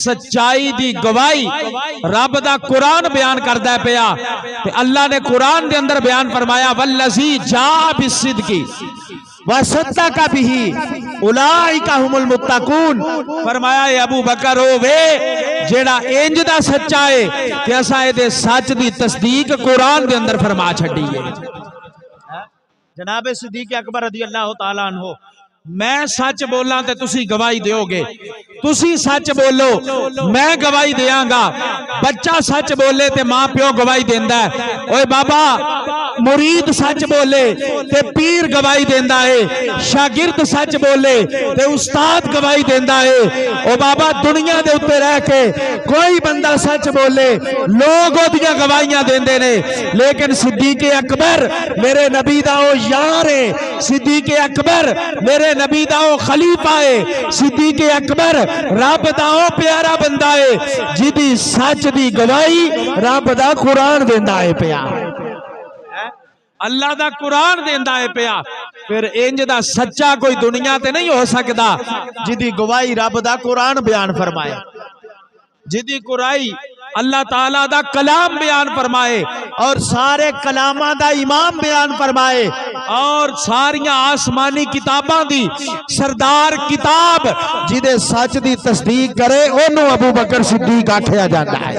सच्चाई दी गवाही रब दा कुरान बयान करदा पिया ते अल्लाह ने कुरान दे अंदर बयान फरमाया वल्लज़ी जा बिस्सिद्क़ी व सद्दक़ बिही उलाइका हुमुल मुत्तकून। फरमाया अबू बकर ओ वे जेड़ा इंज दा सच्चा है कि असा इहदे सच दी तस्दीक कुरान दे अंदर फरमा छड्डी है। जनाब सिद्दीक़ अकबर रज़ी अल्लाह तआला अन्हु मैं सच बोला तो तुसी गवाही दोगे, तुसी सच बोलो मैं गवाही देंगा। बच्चा सच बोले ते मां प्यो गवाही देंदा है। ओए बाबा मुरीद सच बोले ते पीर गवाही देंदा है, शागिर्द सच बोले ते उस्ताद गवाही देंदा है। ओ बाबा दुनिया दे उत्ते रह के कोई बंदा सच बोले लोग ओदियां गवाहियां देंदे ने, लेकिन सिद्दीक़ अकबर मेरे नबी दा ओ यार है, सिद्दीक़ अकबर मेरे नबी दा ओ खलीफा है, सिद्दीक़ अकबर रब दा ओ प्यारा बंदा है जिदी सच दी गवाही रब दा कुरान देंदा है पिया, अल्लाह दा कुरान देंदा है पिया। फिर इंज दा सच्चा कोई दुनिया ते नहीं हो सकता जिदी गवाही रब दा कुरान बयान फरमाए, जिदी कुराई अल्लाह ताला दा कलाम बयान फरमाए और सारे कलामा दा इमाम बयान फरमाए और सारियां आसमानी किताबां दी सरदार किताब जिदे सच दी तस्दीक करे ओनू अबू बकर सिद्दीक आखिया जाता है।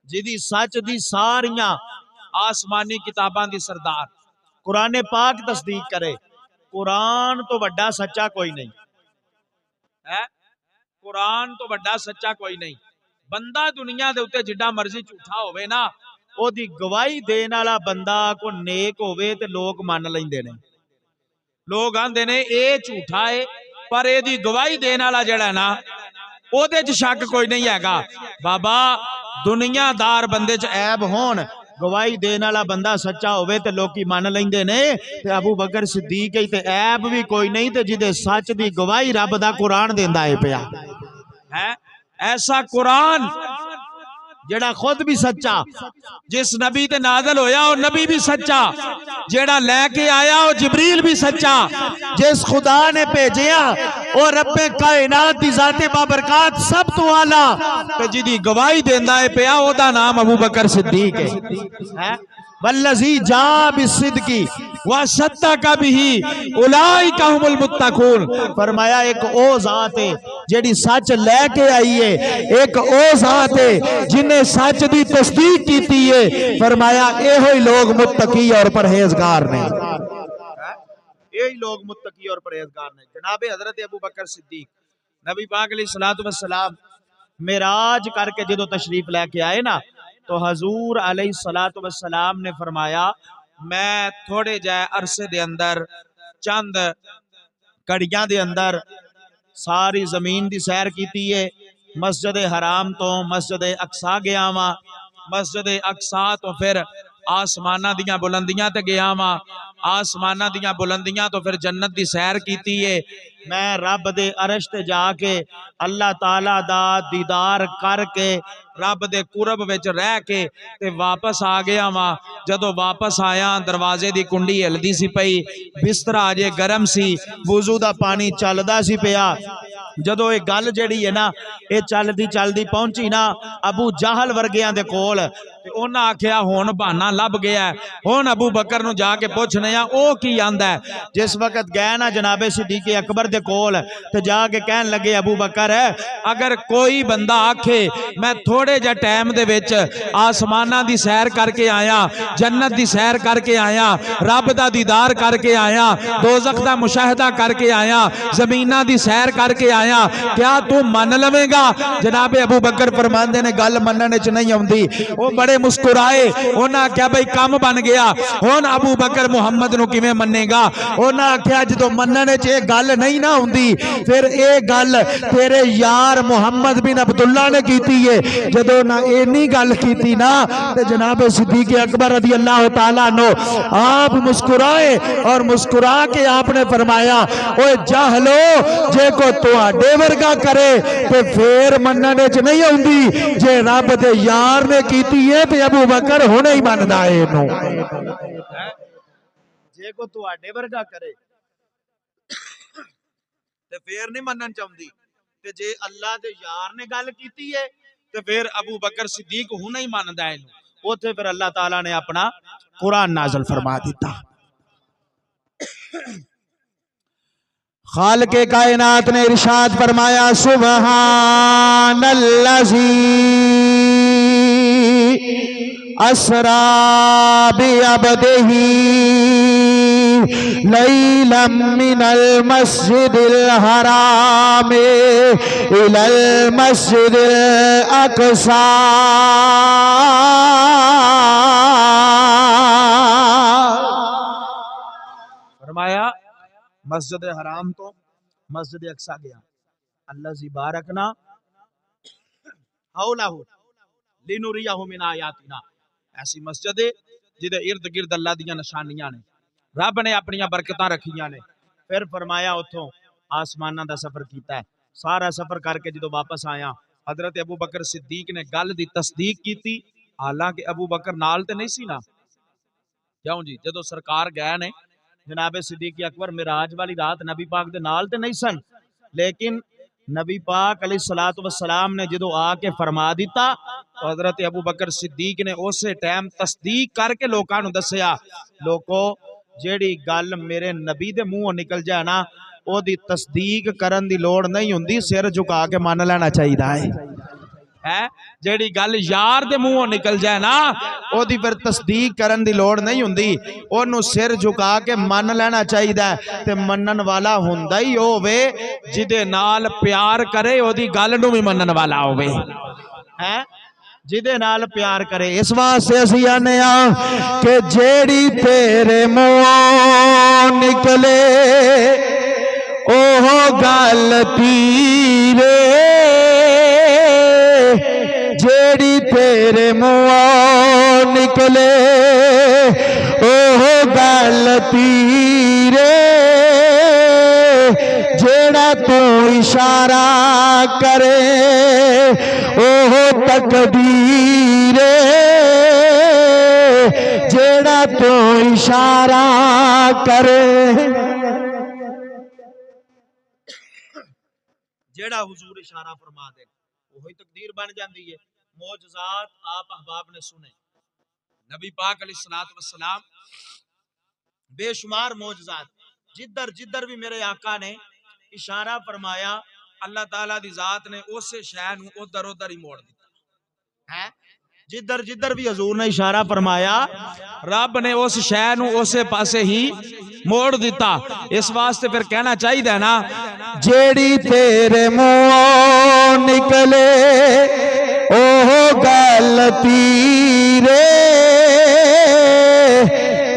जिदी सच दी सारियां आसमानी किताबां दी सरदार कुरान पाक तस्दीक करे, कुरान तो वड्डा सच्चा कोई नहीं है, कुरान तो वड्डा सच्चा कोई नहीं। बंदा दुनिया दे उत्ते जिड्डा मर्जी झूठा होवे ना, ओदी गवाही देन वाला बंदा को नेक होवे ते लोग मान लैंदे ने, लोग आंदे ने ए झूठा है पर एदी गवाही देन वाला जेड़ा ना ओदे च शक कोई नहीं हैगा। बाबा दुनियादार बंदे च ऐब होन, गवाही देने वाला बंदा सच्चा होवे ते लोकी मान लेंदे ने, ते अबू बकर सिद्दीक ही ते ऐब भी कोई नहीं ते जिदे सच दी गवाही रब दा कुरान देंदा है पिया है। ऐसा कुरान जेड़ा खुद भी सच्चा, जिस नबी ते नाज़िल होया वो नबी भी सच्चा, जेड़ा लेके आया वो जिब्रील भी सच्चा, जिस खुदा ने भेजिया और रब्बे कायनात दी ज़ाते बाबरकात सब तो आला ते जिदी गवाही देंदा है पिया ओदा नाम अबू बकर सिद्दीक है। वल्लज़ी जा बिस्सिद्क़ी व सद्दक़ बिही उलाइका हुमुल मुत्तकून। फरमाया एक ओ जात है जेड़ी सच लेके आई है, एक ओ जात है जिन्हें सच दी तस्दीक की है। फरमाया एहो ही लोग मुत्तकी और परहेजगार ने, यही लोग मुत्तकी और परहेजगार ने। जनाबे हजरत अबू बकर सिद्दीक नबी पाक अलैहिस्सलातु वस्सलाम मेराज करके जदों तशरीफ लेके आए ना, तो हजूर अलैहिस्सलातु वस्सलाम ने फरमाया मैं थोड़े जाए अरसे दे अंदर चंद घड़ियां दे अंदर सारी जमीन दी सैर की है। मस्जिद हराम तो मस्जिद अक्सा गया वा, मस्जिद अक्सा तो फिर आसमाना दियां बुलंदियां ते गया वा, आसमाना दियां बुलंदियां तो फिर जन्नत दी सैर की है। मैं रब दे अरश ते जाके अल्लाह ताला दा दीदार करके रब दे कुरब विच रह के ते वापस आ गया वा। जदों वापस आया दरवाजे दी कुंडी हिलदी सी पई, बिस्तरा अजे गर्म सी, वुजू दा पानी चलदा सी पिया। जदों ये गल जिहड़ी है ना ये चलदी चलदी पहुंची ना अबू जहल वर्गियां दे कोल, ते उन्हां आखिया हुण बहाना लभ गया, हुण अबू बकर नूं जाके पुछने आ ओ की आंदा है। जिस वक्त गए ना जनाबे सिद्दीक़ अकबर दे कोल ते जाके कहन लगे अबू बकर अगर कोई बंदा आखे मैं थोड़े जे टाइम दे विच आसमाना दी सैर करके आया, जन्नत दी सैर करके आया, रब दा दीदार करके आया, दोज़ख दा मुशाहदा करके आया, जमीना दी सैर करके आया, क्या तू मन लवेगा? जनाबे अबू बकर फरमांदे ने गल मनने च नहीं आउंदी। वो बड़े मुस्कुराए, उन्हां आख्या भाई काम बन गया, हुण अबू बकर मुहम्मद नूं किवें मन्नेगा? उन्हां आख्या जदों मनने च गल नहीं ना हुंदी फिर ये गल तेरे यार मुहम्मद बिन अब्दुल्ला ने कीती है। जदों ना इन्नी गल कीती ना ते जनाब सिद्दीक़ अकबर रज़ी अल्लाह तआला अन्हु आप मुस्कुराए और मुस्कुरा के आपने फरमाया ओए जाहलो जे को तुहाडे वर्गा करे ते फिर मनने च नहीं आउंदी, जे रब दे यार ने कीती है ते अबू बकर हुणे ही मनदा है इहनूं। जे को तुहाडे वर्गा करे ते फिर नहीं मनन चाहुंदी, ते जे अल्लाह दे यार ने गल कीती है ते फिर अबू बकर सिद्दीक हुणे ही मानदा है इहनूं। उत्थे फिर अल्लाह ताला ने अपना कुरान नाज़िल फरमा दिता। खालिक़े कायनात ने इरशाद फरमाया सुब्हानल्लज़ी असरा बिअब्दिही लैलम मिनल मस्जिदिल हराम इलल मस्जिदिल अक़सा। फरमाया मस्जिद हराम तो मस्जिद अक्सा गया। अल्लाज़ी बारकना हौलहु लिनुरियहु मिन आयातिना। ऐसी मस्जिद है जिदे इर्द गिर्द अल्लाह दियां निशानियां ने, रब ने अपनी बरकतां रखियां ने। फिर फरमाया उथों आसमानां दा सफर कीता है। सारा सफर करके जो वापस आया हजरत अबू बकर सिद्दीक ने गल दी तस्दीक की। हालांकि अबू बकर नाल ते नहीं सी ना, क्यों जी, जो सरकार गए ने जनाबे सिद्दीक अकबर मिराज वाली रात नबी पाक दे नाल ते नहीं सन, लेकिन नबी पाक अलैहिस्सलातु वस्सलाम ने जो आके फरमा दिता तो हजरत अबू बकर सिद्दीक ने उस टाइम तस्दीक करके लोगों को दसिया, लोगो जेड़ी गल मेरे नबी दे मुंहों निकल जाए ना ओदी तस्दीक करन दी लोड़ नहीं हुंदी, सिर झुका के मान लेना चाहिए है। जेड़ी गल यार दे मुंहों निकल जाए ना ओदी फिर तस्दीक करन दी लोड़ नहीं हुंदी, ओनू सिर झुका के मान लेना चाहिए। ते मनन वाला हुंदा ही होवे जिदे नाल प्यार करे, ओदी गल नू भी मनन वाला होवे है, जिदे नाल प्यार करे। इस वास्ते असी आने कि जेड़ी तेरे मुंहों निकले ओह गल तीरे, जेड़ी तेरे मुंहों निकले ओह गल तीरे, जेड़ा तू इशारा करे ओह तकदीरे, जेड़ा तू इशारा करे। जेड़ा हुजूर इशारा फरमा दे वही तकदीर बन जाती है। मौजज़ात आप अहबाब ने सुने, नबी पाक अलैहिस्सलातु वस्सलाम बेशुमार मौजज़ात, जिधर जिधर भी मेरे आका ने इशारा फरमाया अल्लाह ताला दी जात ने उस शै नूं उधर उधर ही मोड़ दिता है। जिधर जिधर भी हजूर ने इशारा फरमाया रब ने उस शै नूं उस पासे ही मोड़ दिता। इस वास्ते फिर कहना चाहिए ना जेड़ी तेरे मुंहों निकले ओह गल तीरे,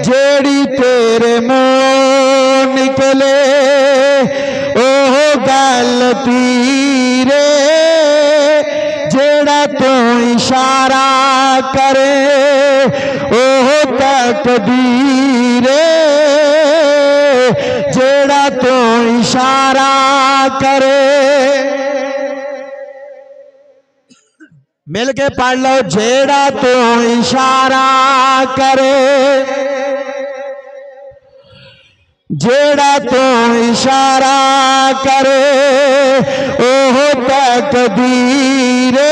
जेड़ी तेरे मुंहों निकले ओह गल तीरे, जेड़ा तू इशारा करे ओह तकदीरे, जेड़ा तू इशारा करे। मिल के पढ़ लो, जेड़ा तू इशारा करे, जेड़ा तू इशारा करे ओह तकदीरे।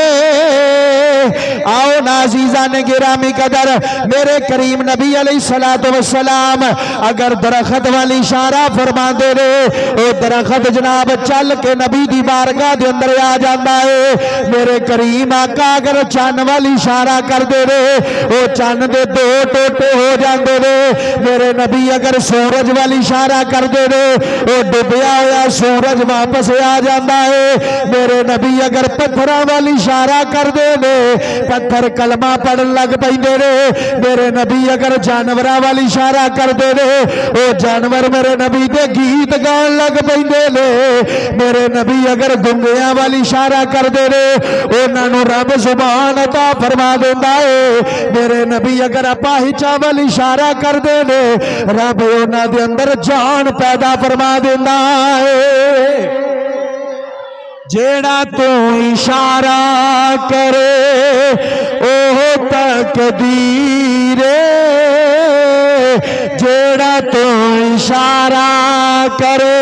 आओ नाज़ीज़ा ने गिरामी कदर मेरे करीम नबी अलैहिस्सलातु वस्सलाम अगर दरखत वाली इशारा फरमा दे रे वो दरखत जनाब चल के नबी दी बारगाह दे अंदर आ जाता है। मेरे करीम आका अगर चन्न वाली इशारा कर दे रे वो चन्न दे दो टोटे हो जाते रे। मेरे नबी अगर सूरज वाली इशारा कर दे रे वो डुबया हुआ सूरज वापस आ जाता है। मेरे नबी अगर पत्थरों वाली इशारा कर दे रे पत्थर कलमा पढ़न लग पैंदे रे। मेरे नबी अगर जानवरों वाली इशारा कर दे रे वो जानवर मेरे नबी दे गीत गान लग पैंदे ने। मेरे नबी अगर गुंगियां वाली इशारा कर दे रे उन्होंने रब जुबान अता फरमा देता है। मेरे नबी अगर अपाहिजा वाली इशारा कर दे ने रब उन्होंने अंदर जान पैदा फरमा देता है। जेड़ा तू इशारा करे ओह तकदीरे, जेड़ा तू इशारा करे।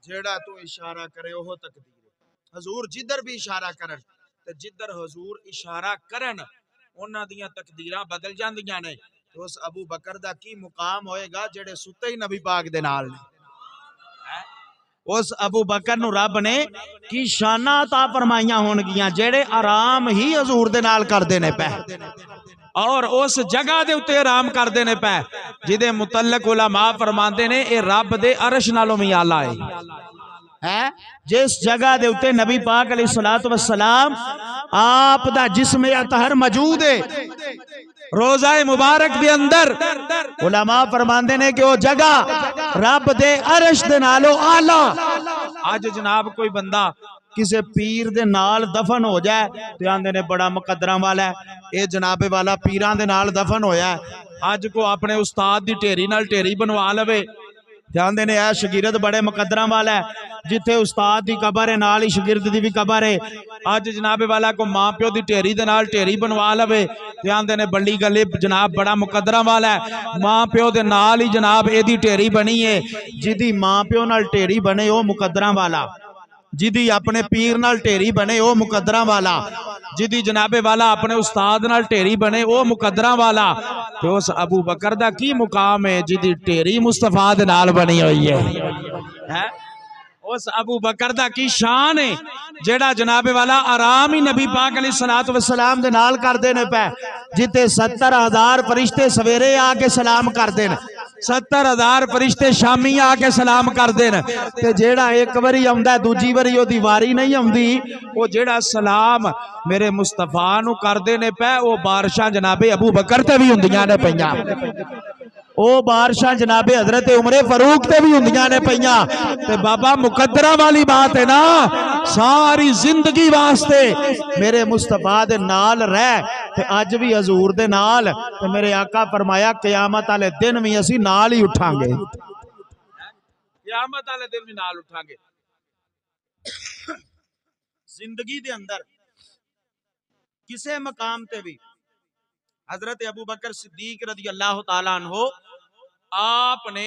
जेड़ा तू इशारा करे ओह तकदीर। हजूर जिधर भी इशारा करन ते जिधर हजूर इशारा करन उन्हां दियां तकदीरां बदल जांदियां ने। ते उस अबू बकर दा की मुकाम होएगा जेड़े सुते ही नबी पाक दे नाल ने। उस अबू बकर नू रब ने की शाना अता फरमाइयां होणगियां जेड़े आराम ही हजूर दे नाल करदे ने पै और उस जगह दे उत्ते आराम करदे ने पै जिदे मुतल्लक उलमा फरमांदे ने ए रब दे अरश नालों भी आला है। जिस जगह दे उत्ते नबी पाक अलैहिस्सलातु वस्सलाम आप दा जिस्म अतहर मौजूद है रोजा मुबारक दे अंदर उलमा फरमांदे ने कि वो जगह रब दे अरश दे नालों आला। अज जनाब कोई बंदा किसी पीर दे नाल दफन हो जाए तो आंदे ने बड़ा मुकद्दरां वाला है, ये जनाबे वाला पीरां दे नाल दफन होया है। अज को अपने उस्ताद दी ढेरी नाल ढेरी बनवा लवे आंदे ने यह शगिरद बड़े मुकद्दरां वाला है, जिथे उस्ताद दी कबर है नाल ही शगिरद दी भी कबर है। अज जनाबे वाला को मां प्यो दी ढेरी दे नाल ढेरी बनवा लवे ते आंदे ने बड़ी गल जनाब बड़ा मुकद्दरां वाला है। मां प्यो दे नाल ही जनाब एदी ढेरी बनी है। जिदी मां प्यो नाल ढेरी बने वो मुकद्दरां वाला, जिदी अपने पीर नाल ढेरी बने वो मुकद्दरां वाला, जिदी जनाबे वाला अपने उस्ताद नाल ढेरी बने वो मुकद्दरां वाला। तो उस अबू बकर दा की मुकाम है जिदी ढेरी मुस्तफा दे नाल बनी हुई है। उस अबू बकर दा की शान है जेड़ा जनाबे वाला आराम ही नबी पाक अलैहिस्सलातु वस्सलाम दे नाल करदे ने पै, जिते 70,000 फरिश्ते सवेरे आके सलाम करदे ने, 70,000 फरिश्ते शामी आके सलाम करदे ने। ते जेड़ा एक बारी आउंदा दूजी बारी ओदी वारी नहीं आउंदी, वो जेड़ा सलाम मेरे मुस्तफा नू करदे ने पै वो बारिशां जनाबे अबू बकर ते भी हुंदियां ने पईयां। ओ बारिशां जनाबे हजरत उमरे फारूक ते भी हुंदियां ने पईयां। ते बाबा मुकद्दरा वाली बात है ना, सारी जिंदगी वास्ते मेरे मुस्तफा दे नाल रह ते अज भी हजूर दे नाल। ते मेरे आका फरमाया क़यामत वाले दिन भी असी नाल ही उठांगे, क़यामत वाले दिन भी नाल उठांगे। जिंदगी दे अंदर किसे मकाम ते भी हजरत अबू बकर सिद्दीक रज़ी अल्लाह तआला अन्हो आपने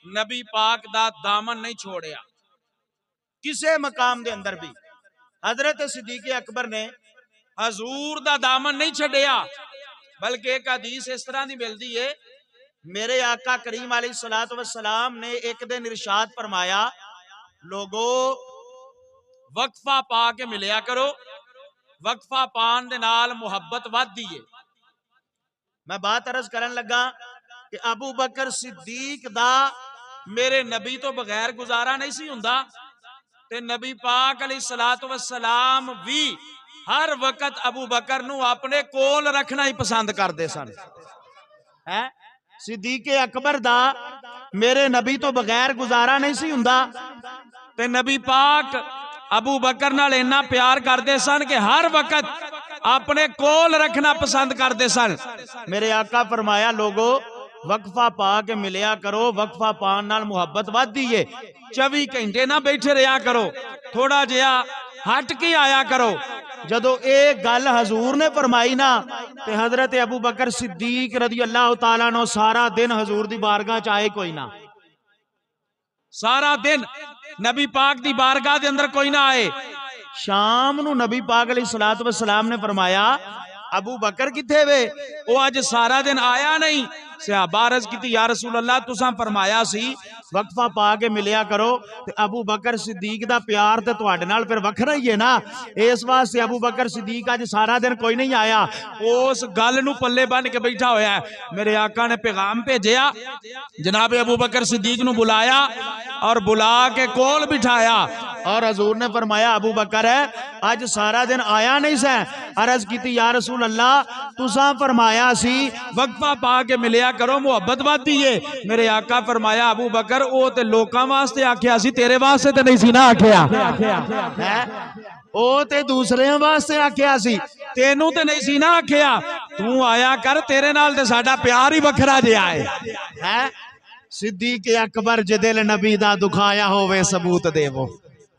नबी पाक दा दामन नहीं छोड़िया। किसे मकाम दे अंदर भी हजरत सिद्दीक अकबर ने हजूर दा दामन नहीं छड़िया, बल्कि एक हदीस इस तरह की मिलती है, मेरे आका करीम अलैहिस्सलातु वस्सलाम ने एक दिन इरशाद फरमाया, लोगो वक्फा पा के मिलिया करो, वक्फा पान दे नाल मुहब्बत वधदी है। मैं बात अर्ज करन लगा कि अबू बकर सिद्दीक दा मेरे नबी तो बगैर गुजारा नहीं सी हुंदा ते नबी पाक अलैहिस्सलातु वस्सलाम भी हर वक्त अबू बकर नू अपने कोल रखना ही पसंद करते सन। है सिद्दीक अकबर दा मेरे नबी तो बगैर गुजारा नहीं सी हुंदा ते नबी पाक अबू बकर नाल इन्ना प्यार करते सन कि हर वक्त अपने कोल रखना पसंद करते सन। मेरे आका फरमाया लोगो वक्फा पा के मिलिया करो, वक्फा पान नाल मुहब्बत वधदी है। 24 घंटे ना बैठे रहा करो, थोड़ा जिहा हट के आया करो। जदों ये गल हजूर ने फरमाई ना ते हजरत अबू बकर सिद्दीक रज़ी अल्लाह तआला अन्हु सारा दिन हजूर दी बारगाह च आए कोई ना, सारा दिन नबी पाक दी बारगाह दे अंदर कोई ना आए। शाम नू नबी पाक अलैहिस्सलातु वस्सलाम ने फरमाया अबू बकर किथे वे? वो अज सारा दिन आया नहीं। सहाबा अर्ज की या रसूल अल्लाह तुसां फरमाया सी वक्फा पा के मिलिया करो, ते अबू बकर सिद्दीक दा प्यार ते तुहाडे नाल फिर वखरा ही है ना, इस वास्ते अबू बकर सिद्दीक अज सारा दिन कोई नहीं आया। उस गल नू पल्ले बन के बैठा होया है। मेरे आका ने पैगाम भेजिया, जनाब अबू बकर सिद्दीक नू बुलाया और बुला के कोल बिठाया और हजूर ने फरमाया अबू बकर है अज सारा दिन आया नहीं सै। अर्ज की या रसूल अल्लाह तुसां फरमाया सी वक्फा पा के मिलिया करो, मुहब्बत वधदी है। मेरे आका फरमाया अबू बकर ओ ते लोकां वास्ते आख्या सी, तेरे वास्ते ते नहीं सी ना आख्या। ओ ते दूसरियां वास्ते आख्या सी, तेनू ते नहीं सी ना आख्या। तू आया कर, तेरे नाल ते साडा प्यार ही वखरा जिहा है। सिद्दीक अकबर जे दिल नबी दा दुखाया होवे सबूत देवो।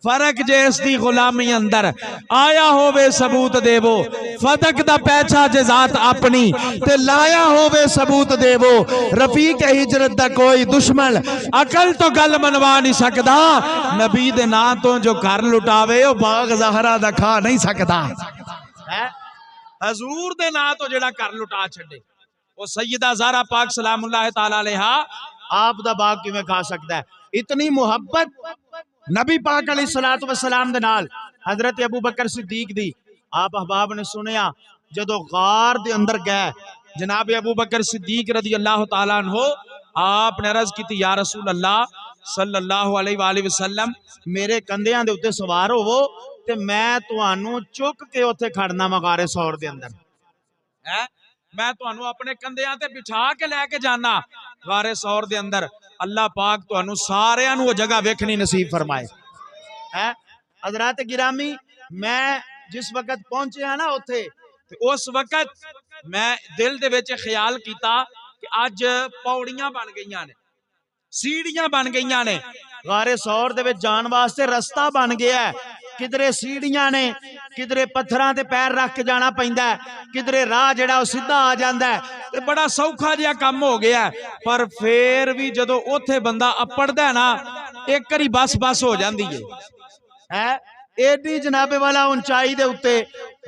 फर्क जे इसकी गुलामी अंदर आया होवे सबूत देवो, फतक दा पैसा जे जात अपनी ते लाया होवे सबूत देवो, रफीक हिजरत दा कोई दुश्मन अकल तो गल मनवा नहीं सकदा। नबी दे नां तो जो घर लुटावे ओ बाग ज़हरा दा खा नहीं सकदा है। हजूर दे नां तो जेड़ा घर लुटा छड़े वो सैयदा ज़हरा पाक सलामुल्लाह तआला अलैहा आप दा बाग किवें खा सकदा है। इतनी मुहब्बत नबी पाक अलैहिस्सलातु वस्सलाम दे नाल हजरत अबू बकर सिद्दीक दी। आप अहबाब ने सुनिया जदों गार दे अंदर गए, जनाब अबू बकर सिद्दीक रदी अल्लाह तआला अन्हो आपने अर्ज की या रसूल अल्लाह सल्लल्लाहु अलैहि वसल्लम मेरे कंधियां दे उत्ते सवार होवो ते मैं तुहानू चुक के उत्थे खड़ना गारे सौर दे अंदर है। मैं तुहानू अपने कंधियां ते बिठा के लैके जाना गारे सौर दे अंदर। अल्लाह पाक तुहानू सारियां नू वो जगह वेखनी नसीब फरमाए है। हजरत गिरामी मैं जिस वक्त पहुंचे ना उत्थे, उस वक्त मैं दिल दे विच ख्याल किया कि अज पौड़ियां बन गई ने, सीढ़ियां बन गई ने, गारे सौर दे विच जान वास्ते रस्ता बन गया है। किधरे सीढ़ियां ने, किधरे पत्थरां ते पैर रख के जाना पैंदा है, किधरे राह जेड़ा वो सीधा आ जांदा है, ते बड़ा सौखा जिहा काम हो गया। पर फिर भी जदों उत्थे बंदा अपड़दा है ना, एक करी बस बस हो जांदी है। एडी जनाबे वाला ऊंचाई दे उत्ते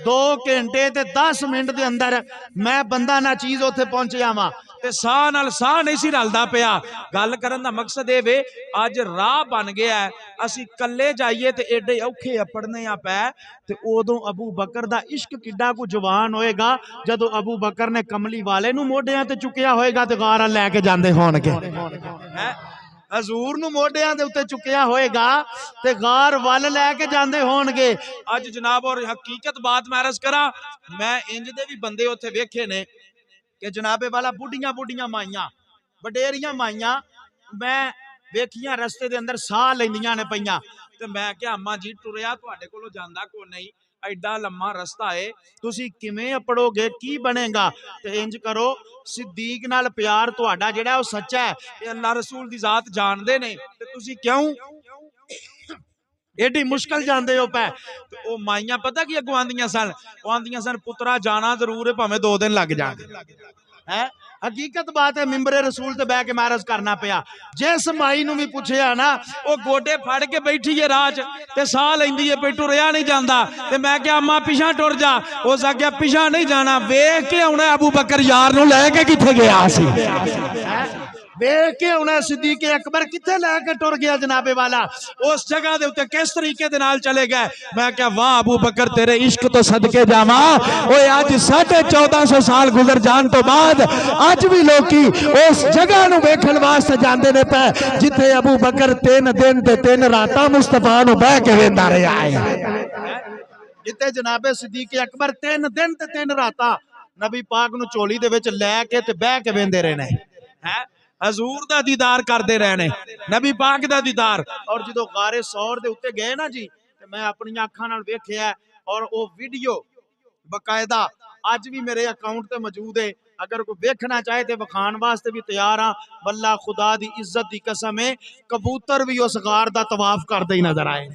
2 घंटे ते 10 मिनट दे अंदर मैं बंदा ना चीज उत्थे पहुंच जावां ते साह नाल साह नहीं सी रलदा पिया। गल करन दा मकसद ये वे अज राह बन गया है, असी कल्ले जाइए ते एडे औखे अपड़ने आ पै। ते उदों अबू बकर दा इश्क किड्डा को जवान होएगा जदों अबू बकर ने कमली वाले नू मोढियां ते चुकिया होएगा ते गारा लैके जांदे होणगे। हजूर नू मोढियां दे उत्ते चुकिया होएगा ते गार वल लैके जांदे होणगे। अज जनाब और हकीकत बात मैं अर्ज करा, मैं इंज दे भी बंदे उत्थे वेखे ने कि जनाबे वाला बुढ़ियां बुढ़ियां माइयां वडेरियां माइयां मैं वेखियां रस्ते दे अंदर साह लैंदियां ने पईयां। ते मैं क्या अम्मा जी टुरिया तुहाडे कोलों जांदा को नहीं, एडा लम्मा रस्ता है, तुसी किवें अपड़ोगे, की बनेगा। ते इंज करो सिद्दीक नाल प्यार तुहाडा जेड़ा वो सच्चा है, ते अल्लाह रसूल दी जात जानदे ने, ते तुसी क्यों एडी मुश्किल जांदे हो पै। ओ माइयां पता की अगों आंदियां सन, ओ आंदियां सन पुत्रा जाना जरूर है भावें 2 दिन लग जाण है। हकीकत बात है, मिंबरे रसूल ते बह के मैरज करना पिया। जिस माई नू भी पुछया ना वो गोडे फड़ के बैठी है राज ते साह लैंदी है, पेटू रिया नहीं जांदा। ते मैं क्या अम्मा पिछा टुर जा, उस आख्या पिछा नहीं जाना, वेख के आउणा अबू बकर यार नू लैके किथे गया सी, वेख के आउणा सिद्दीक अकबर किथे लैके टुर गया जनाबे वाला, उस जगह दे उत्ते किस तरीके दे नाल चले गए। मैं क्या वाह अबू बकर तेरे इश्क तो सदके जावा। ओए आज 1450 साल गुजर जान तो बाद अज भी लोकी उस जगह नू वेखण वास्ते जांदे ने पै जिथे अबू बकर 3 दिन ते 3 रातां मुस्तफा नू बह के वेंदा रहा है। जिथे जनाबे सिद्दीक अकबर 3 दिन ते 3 रातां नबी पाक नू झोली दे विच लै के ते बह के वेंदे रहने है। हजूर दा दीदार करते रहने, नबी पाक दा दीदार। और जो गारे सौर दे उत्ते गए ना जी, ते मैं अपनी अखां नाल वेखिया और वो वीडियो बकायदा अज भी मेरे अकाउंट ते मौजूद है। अगर कोई वेखना चाहे तो विखाण वास्ते भी तैयार हाँ। वल्ला खुदा दी इज्जत दी कसम है, कबूतर भी उस गार दा तवाफ करते ही नजर आए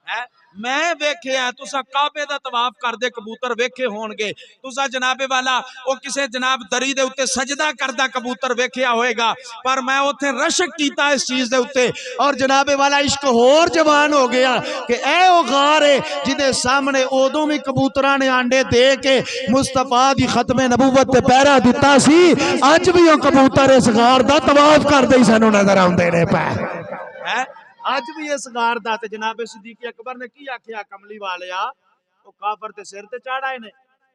है। मैं वेखे तुसा काबे दा तवाफ करदे कबूतर वेखे होणगे, तुसा जनाबे वाला वो किसे जनाब दरी दे उत्ते सजदा करदा कबूतर वेखिया होएगा। पर मैं उत्थे रशक कीता इस चीज दे उत्ते, और जनाबे वाला इश्क होर जवान हो गया कि ए ओ गार है जिदे सामने उदों भी कबूतरां ने आंडे दे के मुस्तफा दी खत्मे नबूवत ते पहरा दिता सी, अज भी वो कबूतर इस गार दा तवाफ करदे ही सानू नजर आउंदे ने पै। अज भी इस गार दा ते जनाबे सिद्दीक अकबर ने की आख्या, कमली वालिया ओ काफर ते सिर ते चाढ़ाए ने,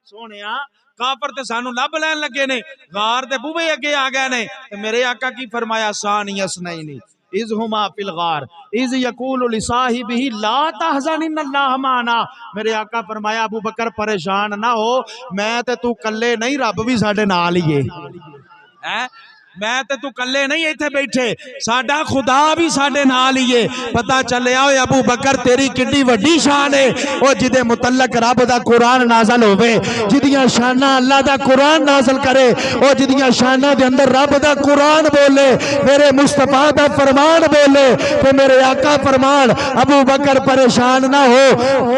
सोहणिया काफर ते सानू लब लैन लगे ने, गार दे बूहे अगे आ गए ने। ते मेरे आका की फरमाया सानियस नहीं इज हुमा फिल गार इज यकूल लिसाहिबिही ला तहज़न इन्नल्लाह माना। मेरे आका फरमाया अबू बकर परेशान ना हो, मैं ते तू कल्ले नहीं, रब भी साडे नाल ही है। मैं ते तू कल्ले नहीं इत्थे बैठे, साडा खुदा भी साडे नाल ही है। पता चलिया ओए अबू बकर तेरी किड्डी वड्डी शान है, ओ जिदे मुतल्लक रब दा कुरान नाज़िल होवे, जिदियां शाना अल्लाह दा कुरान नाज़िल करे, ओ जिदियां शाना दे अंदर रब दा कुरान बोले, मेरे मुस्तफा दा फरमान बोले, ते मेरे आका फरमान अबू बकर परेशान ना हो,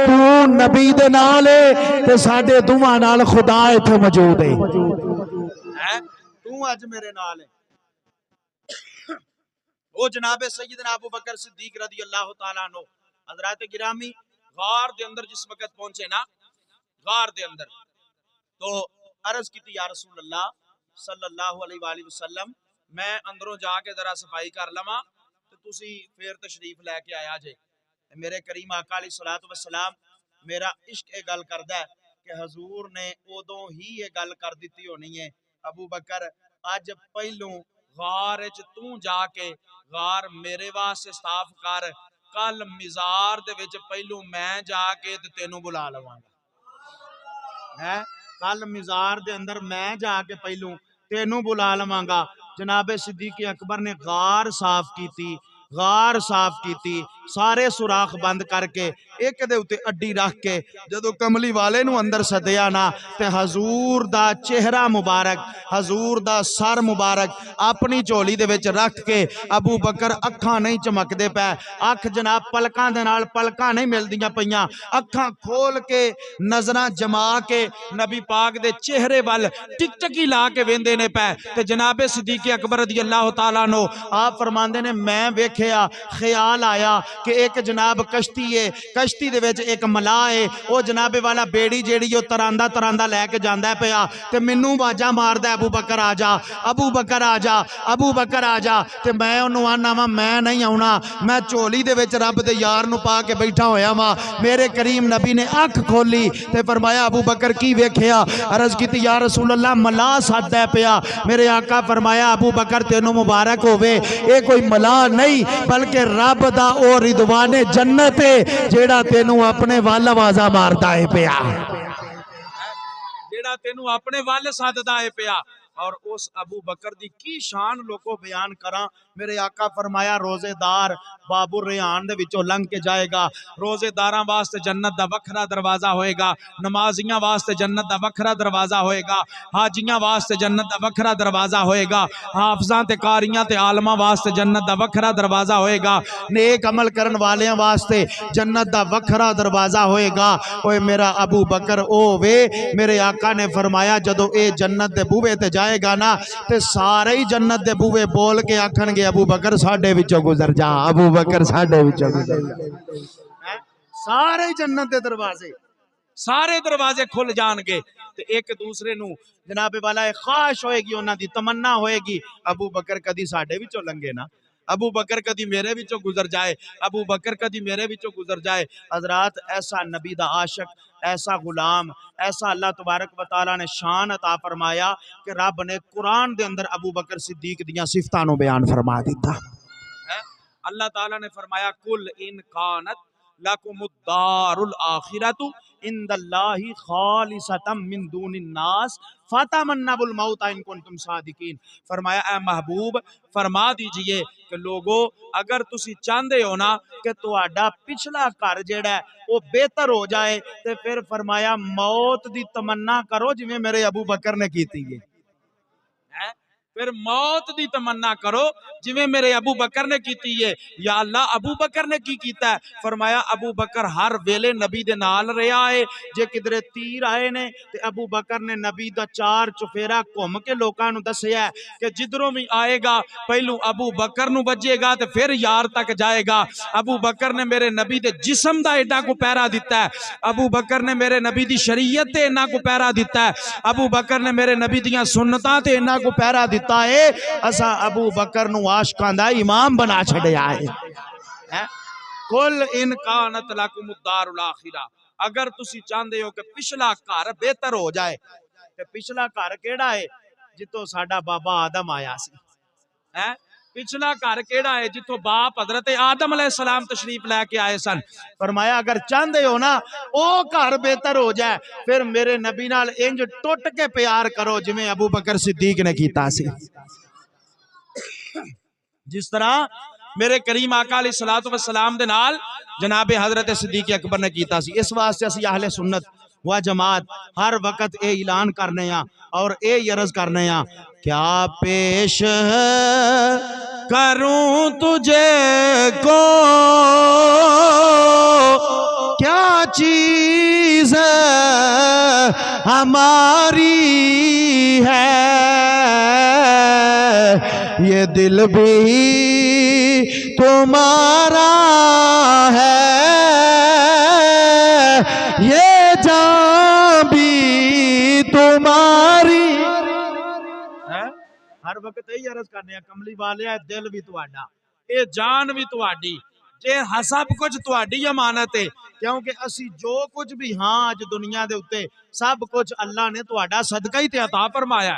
तू नबी दे नाल है ते साडे दुआं नाल खुदा इत्थे मौजूद है। तू अज मेरे नाल है। ओ जनाबे सैयदना अबू बकर सिद्दीक रदी अल्लाह तआला अन्हु हजरत गिरामी गार दे अंदर जिस वक्त पहुंचे ना, गार दे अंदर तो अर्ज की या रसूल अल्लाह सल्लल्लाहु अलैहि वसल्लम मैं अंदरों जाके जरा सफाई कर लवां ते तुसी फिर तशरीफ लैके आया जे। मेरे करीम आका अलैहिस्सलातु वस्सलाम मेरा इश्क ये गल करदा है कि हजूर ने उदों ही ये गल कर दी होनी है, अबू बकर अज पहलू गार च तू जाके गार मेरे वास्ते साफ कर, कल मिजार दे विच पहलू मैं जाके ते तेनू बुला लवांगा है, कल मिजार दे अंदर मैं जाके पहलू तेनू बुला लवांगा। जनाबे सिद्दीक अकबर ने गार साफ की, गार साफ की, सारे सुराख बंद करके एक दे उत्ते अड्डी रख के जदों कमली वाले नू अंदर सदिया ना, ते हजूर दा चेहरा मुबारक, हजूर दा सर मुबारक अपनी झोली दे विच रख के अबू बकर अखां नहीं चमकदे पै, अख जनाब पलकां दे नाल पलकां नहीं मिलदियां पईयां, अखां खोल के नजरां जमा के नबी पाक दे चेहरे वल टिकटकी ला के वेंदे ने पै। ते जनाबे सिद्दीक अकबर रज़ी अल्लाह तआला अन्हु आप फरमांदे ने मैं वेखिया, ख्याल आया कि एक जनाब कश्ती है, कश्ती दे विच एक मलाह है, वो जनाबे वाला बेड़ी जेड़ी ओ तरांदा तरांदा लैके जांदा पिया ते मैनू आवाज़ां मारदा अबू बकर आ जा, अबू बकर आ जा, अबू बकर आ जा, ते मैं उन्होंने आना वा मैं नहीं आउणा, मैं झोली दे विच रब दे यार नू पा के बैठा होया वा। मेरे करीम नबी ने अख खोली ते फरमाया अबू बकर की वेखिया, अर्ज की या रसूल अल्लाह मलाह सददा पिया। मेरे आका फरमाया अबू बकर तेनू मुबारक होवे, ये कोई मलाह नहीं बल्कि रब दा ओ रिदवाने जन्नत है जेड़ा तेनू अपने वल आवाज़ा मारदा है पिया, जेड़ा तेनू अपने वल सददा है पिया। और उस अबू बकर दी की शान लोगों बयान करा। मेरे आका फरमाया रोजेदार बाबुर रेहान दे विचों लंघ के जाएगा, रोजेदारां वास्ते जन्नत दा वखरा दरवाजा होएगा, नमाजियां वास्ते जन्नत दा वखरा दरवाजा होएगा, हाजियां वास्ते जन्नत दा वखरा दरवाजा होएगा, हाफिजां ते कारियां ते आलमां वास्ते जन्नत दा वखरा दरवाजा होएगा, नेक अमल करन वालियां वास्ते जन्नत दा वखरा दरवाजा होएगा। ओए मेरा अबू बकर ओ वे, मेरे आका ने फरमाया जदों ए जन्नत दे बूहे ते जाएगा ना ते सारे ही जन्नत दे बूहे बोल के आखणगे अबू बकर साडे विचों गुजर जा, अबू बकर साडे विचों गुजर जा। सारे जन्नत दे दरवाजे, सारे दरवाजे खुल जाणगे ते एक दूसरे नू जनाबे वाला ख्वाहिश होएगी, उन्हां दी तमन्ना होएगी अबू बकर कदी साडे विचों लंघे ना, अबू बकर कदी मेरे विचों गुजर जाए, अबू बकर कदी मेरे विचों गुजर जाए। हजरात ऐसा नबी दा आशिक, ऐसा गुलाम, ऐसा अल्लाह तबारक व तआला ने शान अता फरमाया कि रब ने कुरान दे अंदर अबू बकर सिद्दीक दियां सिफतां नू बयान फरमा दिता। अल्लाह ताला ने फरमाया कुल इन कानत लकुमुद्दारुल आखिरतु इंदल्लाहि खालिसतम मिन दूनिन नास फतमन्नबुल मौत इन कुंतुम सादिकीन। फरमाया ए महबूब फरमा दीजिए कि लोगो अगर तुसी चाहते हो ना कि तुहाडा पिछला घर जेड़ा वो बेहतर हो जाए तो फिर फरमाया मौत दी तमन्ना करो जिवें मेरे अबू बकर ने की है। फिर मौत दी तमन्ना करो जिवें मेरे अबू बकर ने की है। या अल्लाह अबू बकर ने की कीता है? फरमाया अबू बकर हर वेले नबी दे नाल रहा है। जे किधरे तीर आए ने ते अबू बकर ने नबी दा चार चुफेरा घूम के लोकां नू दस्सिया कि जिधरों भी आएगा पहलू अबू बकर नू बजेगा ते फिर यार तक जाएगा। अबू बकर ने मेरे नबी दे जिस्म दा एडा को पैरा दिता है। अबू बकर ने मेरे नबी दी शरीयत ते इन्ना को पैरा दिता है। अबू बकर ने मेरे नबी दियां सुन्नतां ते इन्ना को पैरा दिता है। असा अबू बकर नू आशिकां दा इमाम बना छड़िया है। कुल इन कानत लकुमुद्दारुल आखिरा, अगर तुसी चाहते हो कि पिछला घर बेहतर हो जाए ते पिछला घर केड़ा है? जितो साडा बाबा आदम आया सी। है पिछला घर केड़ा है? जितो बाप हजरत आदम अलैहिस्सलाम तशरीफ लैके आए सन। फरमाया अगर चाहते हो ना ओ घर बेहतर हो जाए फिर मेरे नबी नाल इंज टुट के प्यार करो जिवें अबू बकर सिद्दीक ने कीता सी। जिस तरह मेरे करीम आका अलैहिस्सलातु वस्सलाम दे नाल जनाबे हजरत सिद्दीक अकबर ने कीता सी। इस वास्ते असी अहले सुन्नत व जमात हर वक्त ये ऐलान करने और ये अर्ज करने क्या पेश करूं तुझे को क्या चीज हमारी है, ये दिल भी तुम्हारा है, ये जान भी तुम्हारी है। हर वक्त यही अर्ज करने कमली वाले दिल भी तुहाडा, ये जान भी तुहाडी, जे सब कुछ तुहाडी अमानत है, क्योंकि असी जो कुछ भी हाँ अज दुनिया दे उत्ते सब कुछ अल्लाह ने तुहाडा सदका ही ते अता फरमाया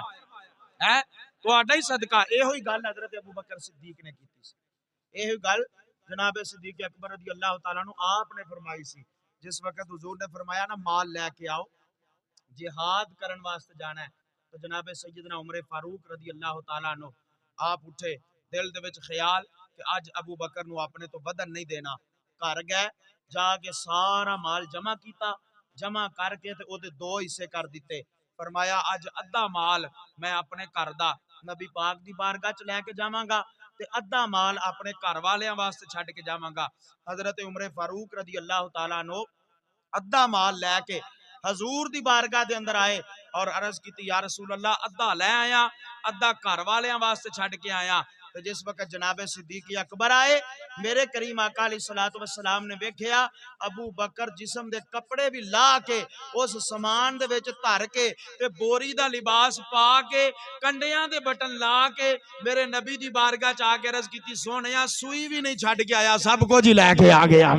है, तुहाडा ही सदका। इहो ही गल हजरत अबू बकर सिद्दीक ने कीती सी, इहो गल जनाब सिद्दीक अकबर रज़ी अल्लाह तआला नु आपने फरमाई सी। जिस वक्त हुजूर ने फरमाया ना माल लैके आओ जिहाद करन वास्ते जाना है, तो जनाब सैयदना उमर फारूक रज़ी अल्लाह तआला नु आप उठे, दिल दे विच ख्याल कि अज अबू बकर नु अपने तो बदन नहीं देना, घर गए जाके सारा माल जमा किया, जमा करके ते ओदे दो हिस्से कर दिते। फरमाया अज अद्धा माल मैं अपने घर दा नबी पाक दी बारगाह च लैके जावांगा ते अद्धा माल अपने घर वालियां वास्ते छड्ड के जावांगा। हजरत उमर फारूक रज़ी अल्लाह तआला नो अद्धा माल लैके हजूर दी बारगाह दे अंदर आए और अर्ज की या रसूल अल्लाह अद्धा लै आया, अद्धा घर वालियां वास्ते छड्ड के आया। तो जिस वक्त जनाबे सिद्दीक अकबर आए, मेरे करीम आका अलैहिस्सलातु वस्सलाम ने वेख्या अबू बकर जिस्म दे कपड़े भी ला के उस समान दे विच धर के ते बोरी दा लिबास पा के कंडियां दे बटन ला के मेरे नबी दी बारगाह च आके अर्ज की सोहणिया सुई भी नहीं छड्ड के आया, सब कुछ ही लैके आ गया।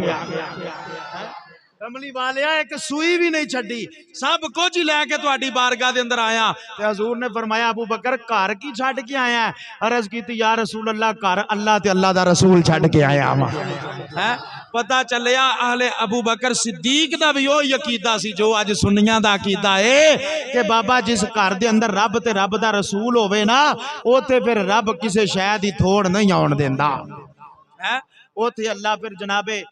कमली वालिया एक सुई भी नहीं छड्डी, सब कुछ ही लैके तुहाडी बारगाह दे अंदर आया। ते हजूर ने फरमाया अबू बकर घर की छड्ड के आया है? अर्ज की या रसूल अल्लाह घर अल्लाह ते अल्लाह दा रसूल छड्ड के आया वा है। पता चलिया अहले अबू बकर सिद्दीक दा भी ओही अकीदा सी जो अज सुन्नियां दा अकीदा है कि बाबा जिस घर दे अंदर रब ते रब दा रसूल होवे ना ओथे फिर रब किसे शै दी थोड़ नहीं आउण देंदा है। ओथे अल्लाह फिर जनाबे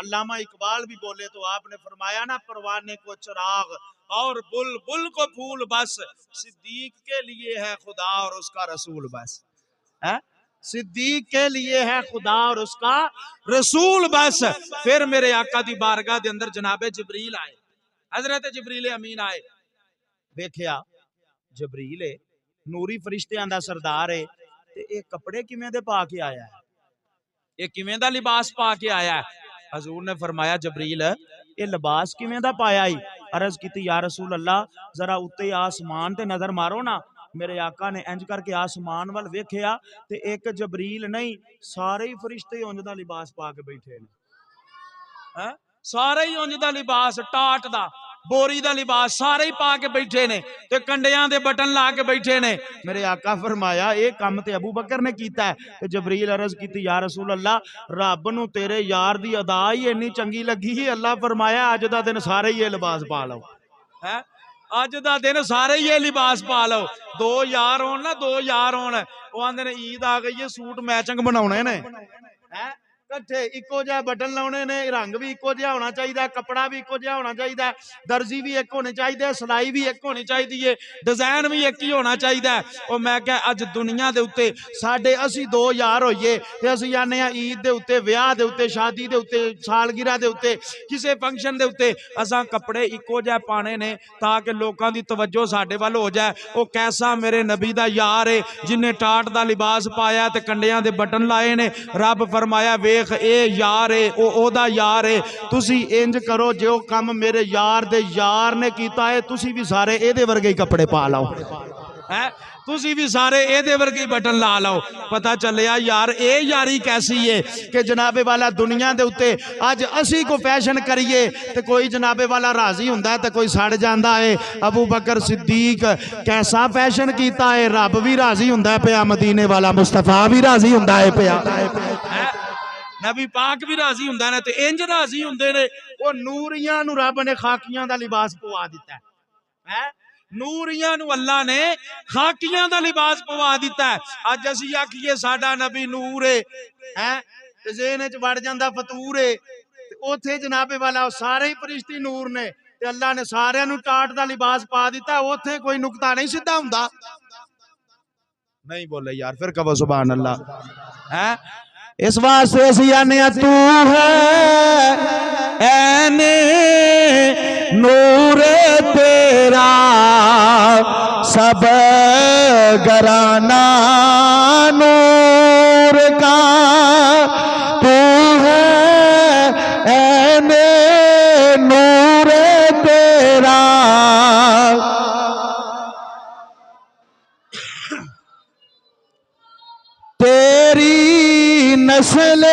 अल्लामा इकबाल भी बोले तो आपने फरमाया ना परवाने को चिराग और बुलबुल को फूल बस, सिद्दीक के लिए है खुदा और उसका रसूल बस है, सिद्दीक के लिए है खुदा और उसका रसूल बस। फिर मेरे आका दी बारगाह दे अंदर जनाबे जिब्रील आए, हजरत जिब्रील अमीन आए, देखिया जिब्रील नूरी फरिश्तियां दा सरदार है ते ये कपड़े किवें दे पा के आया है, ये किवें दा लिबास पा के आया है। हजूर ने फरमाया जबरील ये लिबास किवें दा पाया ही? अर्ज की या रसूल अल्लाह जरा उत्ते आसमान ते नजर मारो ना। मेरे आका ने इंज करके आसमान वाल वेख्या ते एक जबरील नहीं सारे ही फरिश्ते उंज दा लिबास पा के बैठे ने, सारे ही उंज दा लिबास टाट दा बोरी दा लिबास सारे ही पा के बैठे ने ते कंडियां दे बटन ला के बैठे ने। मेरे आका फरमाया ये काम ते अबू बकर ने कीता है। ते जबरील अर्ज की या रसूल अल्लाह रब नू तेरे यार दी अदा ही इन्नी चंगी लगी ही, अल्लाह फरमाया अज दा दिन सारे ही ये लिबास पा लो है, अज दा दिन सारे ही ये लिबास पा लो। दो यार होन ना, दो यार होन, वो आंदे ने ईद आ गई है सूट मैचिंग बनाने ने है, कट्ठे इको जिहा बटन लाने ने, रंग भी इको जिहा होना चाहिए, कपड़ा भी इको जिहा होना चाहिए, दर्जी भी एक होने चाहिए, सिलाई भी एक होनी चाहिए, डिजाइन भी एक ही होना चाहिए। और मैं क्या अज दुनिया दे उत्ते साडे असी दो यार होइए ते असी जाने आ ईद दे उत्ते, ब्याह दे उत्ते, शादी दे उत्ते, सालगिरह दे उत्ते, किसी फंक्शन दे उत्ते असां कपड़े इको जिहा पाने ने ताकि लोकां दी तवज्जो साडे वल हो जाए। वो कैसा मेरे नबी दा यार है जिन्हें टाट दा लिबास पाया ते कंडियां दे बटन लाए ने। रब फरमाया वेख ए यार है, ओदा यार है, तुसी इंज करो जो काम मेरे यार दे यार ने कीता है तुसी भी सारे एदे वर्गे ही कपड़े पा लो है, तुसी भी सारे एदे वर्गे बटन ला लो। पता चलिया यार ए यारी कैसी है कि जनाबे वाला दुनिया दे उत्ते अज असी को फैशन करिए ते कोई जनाबे वाला राजी हुंदा है ते कोई सड़ जांदा है। अबू बकर सिद्दीक कैसा फैशन कीता है, रब भी राजी हुंदा है पिया, मदीने वाला मुस्तफा भी राजी हुंदा है पिया, नबी पाक भी राजी हुंदा ने ते इंज राजी हुंदे ने। ओ नूरियां नू रब ने खाकियां दा लिबास पवा दिता है, ਨੂਰੀਆਂ ਨੂੰ ਅੱਲਾ ਨੇ ਖਾਕੀਆਂ ਦਾ ਲਿਬਾਸ ਪਵਾ ਦਿੱਤਾ ਹੈ। ਅੱਜ ਅਸੀਂ ਆਖੀਏ ਸਾਡਾ ਨਬੀ ਨੂਰ ਹੈ ਤੇ ਜ਼ੇਨ ਚ ਵੜ ਜਾਂਦਾ ਫਤੂਰ ਹੈ, ਤੇ ਉੱਥੇ ਜਨਾਬੇ ਵਾਲਾ ਸਾਰੇ ਹੀ ਫਰਿਸ਼ਤੇ ਨੂਰ ਨੇ, ਤੇ ਅੱਲਾ ਨੇ ਸਾਰਿਆਂ ਨੂੰ ਟਾਟ ਦਾ ਲਿਬਾਸ ਪਾ ਦਿੱਤਾ। ਉੱਥੇ ਕੋਈ ਨੁਕਤਾ ਨਹੀਂ ਸਿੱਧਾ ਹੁੰਦਾ। नहीं बोले यार, फिर कहो सुभान अल्लाह है। इस वास्ते असी आने तू है ऐने नूर तेरा सब घराना नूर का, तू है ऐने नूर तेरा। तेरी नस्ल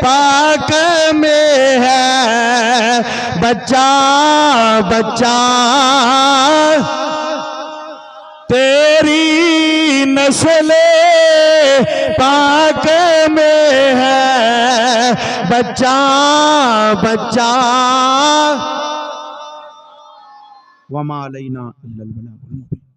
पाक में है बच्चा बच्चा, तेरी नस्ल पाक में है बच्चा बच्चा। वमा अलैना इल्लल बलागुल मुबीन।